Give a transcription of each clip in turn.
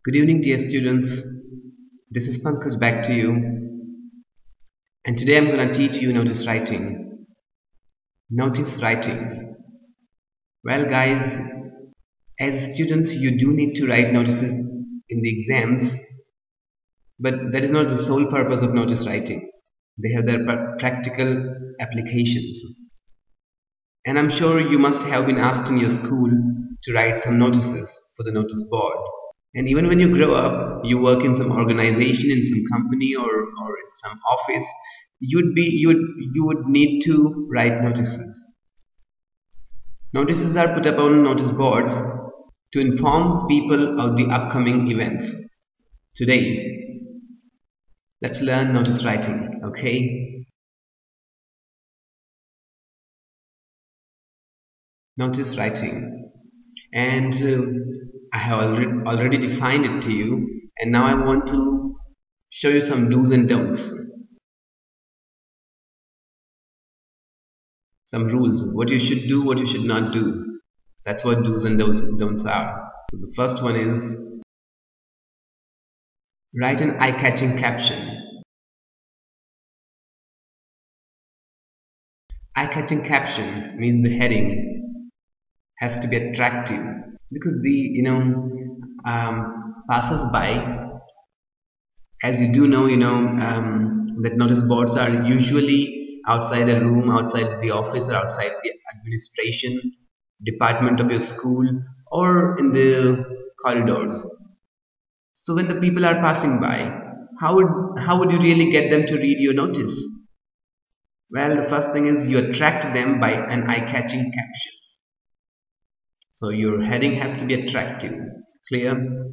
Good evening, dear students. This is Pankaj back to you. And today I'm going to teach you notice writing. Notice writing. Well, guys, as students, you do need to write notices in the exams, but that is not the sole purpose of notice writing. They have their practical applications. And I'm sure you must have been asked in your school to write some notices for the notice board. And even when you grow up, you work in some organization, in some company, or in some office, you would need to write notices. Notices are put up on notice boards to inform people of the upcoming events. Today, let's learn notice writing, okay? Notice writing. And I have already defined it to you, and now I want to show you some do's and don'ts. Some rules, what you should do, what you should not do. That's what do's and don'ts are. So the first one is write an eye-catching caption. Eye-catching caption means the heading has to be attractive because the passers-by, as you do know, that notice boards are usually outside a room, outside the office, or outside the administration department of your school, or in the corridors. So when the people are passing by, how would you really get them to read your notice? Well, the first thing is you attract them by an eye-catching caption. So your heading has to be attractive. Clear?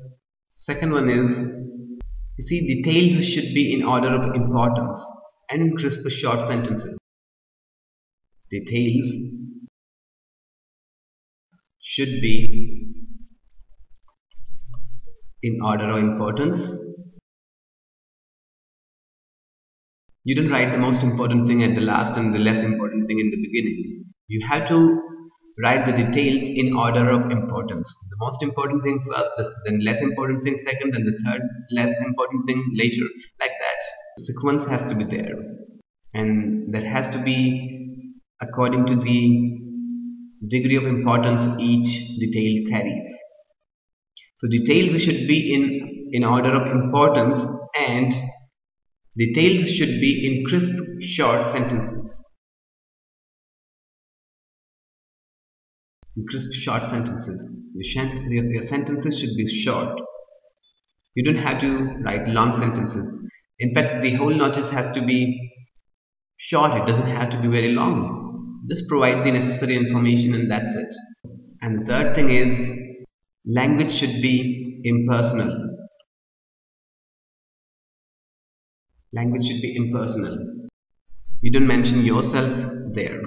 Second one is, you see, details should be in order of importance and in crisp short sentences. Details should be in order of importance. You don't write the most important thing at the last and the less important thing in the beginning. You have to write the details in order of importance. The most important thing first, then less important thing second, then the third less important thing later, like that. The sequence has to be there, and that has to be according to the degree of importance each detail carries. So details should be in order of importance, and details should be in crisp short sentences. In crisp short sentences. Your sentences should be short. You don't have to write long sentences. In fact, the whole notice has to be short. It doesn't have to be very long. Just provide the necessary information and that's it. And the third thing is, language should be impersonal. Language should be impersonal. You don't mention yourself there.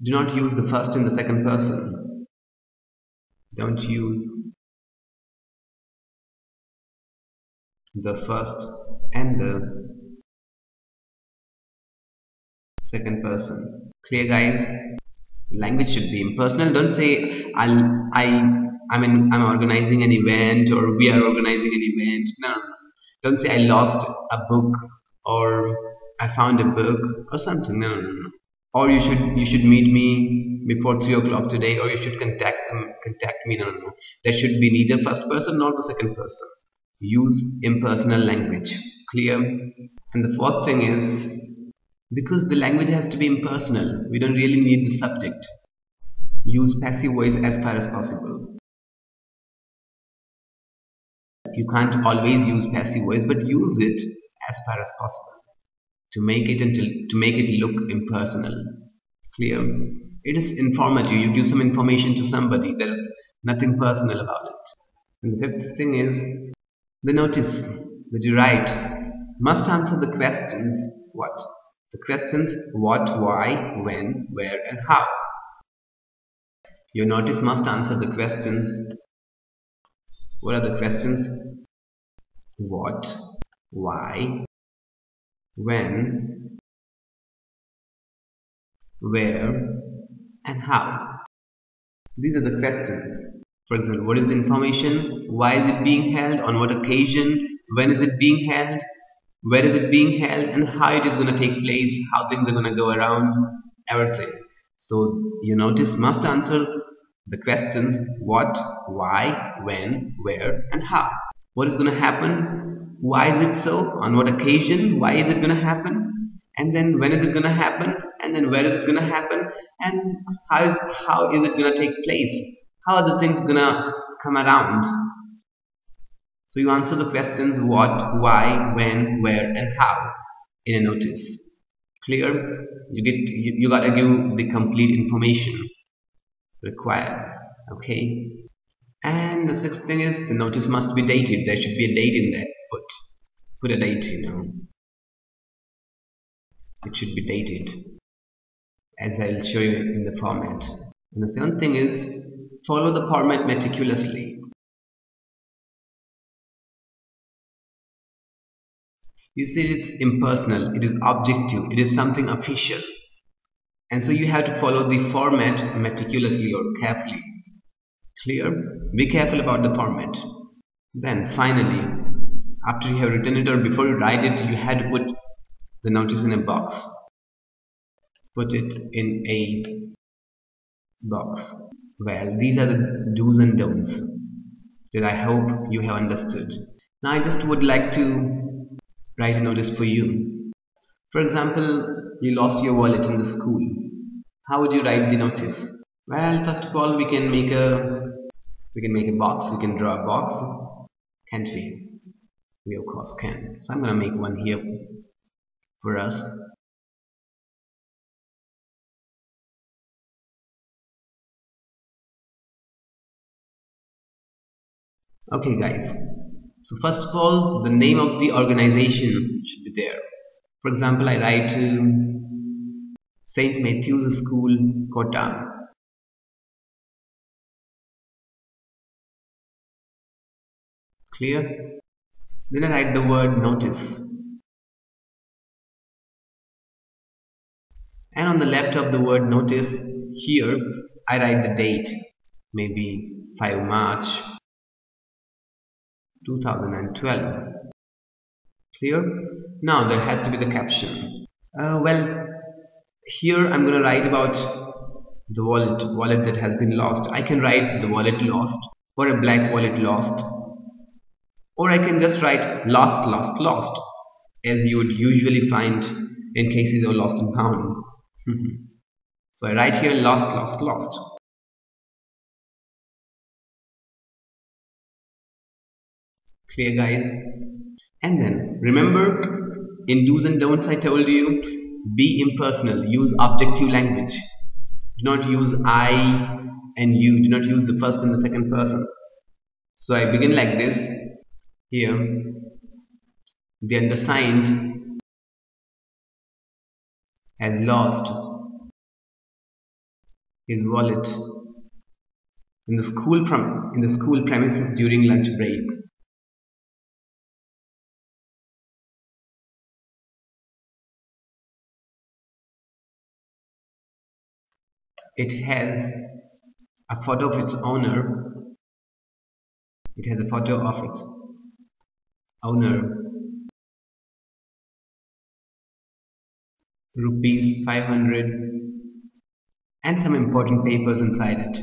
Do not use the first and the second person. Don't use the first and the second person. Clear, guys? So language should be impersonal. Don't say I'm organizing an event, or we are organizing an event. No. Don't say I lost a book, or I found a book, or something. No. Or you should meet me before 3 o'clock today, or you should contact me. No. There should be neither first person nor the second person. Use impersonal language. Clear? And the fourth thing is, because the language has to be impersonal, we don't really need the subject. Use passive voice as far as possible. You can't always use passive voice, but use it as far as possible to make it look impersonal. Clear? It is informative. You give some information to somebody. There is nothing personal about it. And the fifth thing is, the notice that you write must answer the questions what? The questions what, why, when, where, and how. Your notice must answer the questions. What are the questions? What, why, when, where, and how. These are the questions. For example, what is the information, why is it being held, on what occasion, when is it being held, where is it being held, and how it is going to take place, how things are going to go around, everything. So your notice must answer the questions what, why, when, where, and how. What is going to happen, why is it so, on what occasion, why is it going to happen, and then when is it going to happen, and then where is it going to happen, and how is it going to take place, how are the things going to come around. So you answer the questions what, why, when, where, and how in a notice. Clear? You gotta give the complete information required. Okay. And the sixth thing is the notice must be dated. There should be a date in that. Put a date. It should be dated, as I'll show you in the format. And the seventh thing is follow the format meticulously. You see, it's impersonal, it is objective, it is something official. And so you have to follow the format meticulously or carefully. Clear? Be careful about the format. Then finally, after you have written it or before you write it, you had to put the notice in a box. Put it in a box. Well, these are the do's and don'ts that I hope you have understood. Now I just would like to write a notice for you. For example, you lost your wallet in the school. How would you write the notice? Well, first of all, we can make a box. We can draw a box, can't we? We of course can. So I'm gonna make one here for us. Okay, guys. So first of all, the name of the organization should be there. For example, I write St. Matthew's School, Kota. Clear? Then I write the word notice. And on the left of the word notice, here I write the date, maybe 5 March 2012. Clear? Now there has to be the caption. Well, here I'm going to write about the wallet that has been lost. I can write the wallet lost, or a black wallet lost, or I can just write lost, as you would usually find in cases of lost and found. So I write here lost. Clear, guys? And then remember, in do's and don'ts I told you, be impersonal, use objective language. Do not use I and you, do not use the first and the second persons. So I begin like this. Here, the undersigned has lost his wallet in the school premises during lunch break. It has a photo of its owner. It has a photo of its owner. Rupees 500 and some important papers inside it.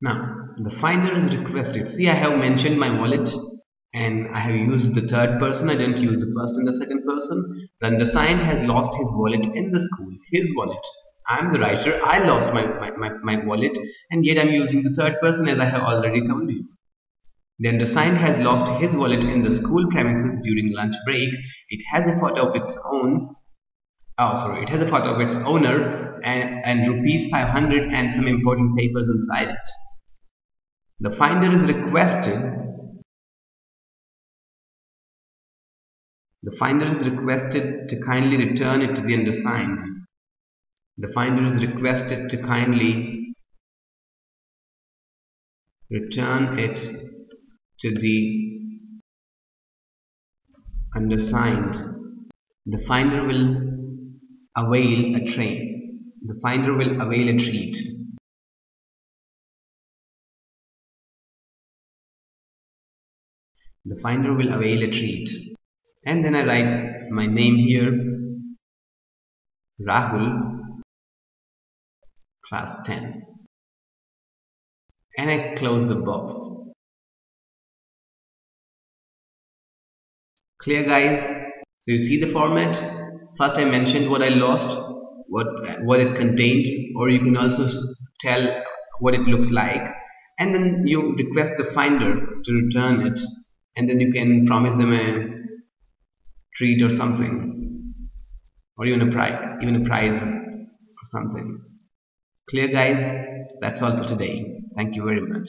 Now the finder is requested. See, I have mentioned my wallet and I have used the third person. I didn't use the first and the second person. The undersigned has lost his wallet in the school. His wallet. I'm the writer. I lost my wallet, and yet I'm using the third person, as I have already told you. The undersigned has lost his wallet in the school premises during lunch break. It has a photo of its own. It has a photo of its owner and rupees 500 and some important papers inside it. The finder is requested. The finder is requested to kindly return it to the undersigned. The finder is requested to kindly return it to the undersigned. The finder will avail a train. The finder will avail a treat. The finder will avail a treat. And then I write my name here, Rahul, class 10. And I close the box. Clear, guys? So you see the format? First I mentioned what I lost, what it contained, or you can also tell what it looks like, and then you request the finder to return it, and then you can promise them a treat or something, or even a prize or something. Clear, guys? That's all for today. Thank you very much.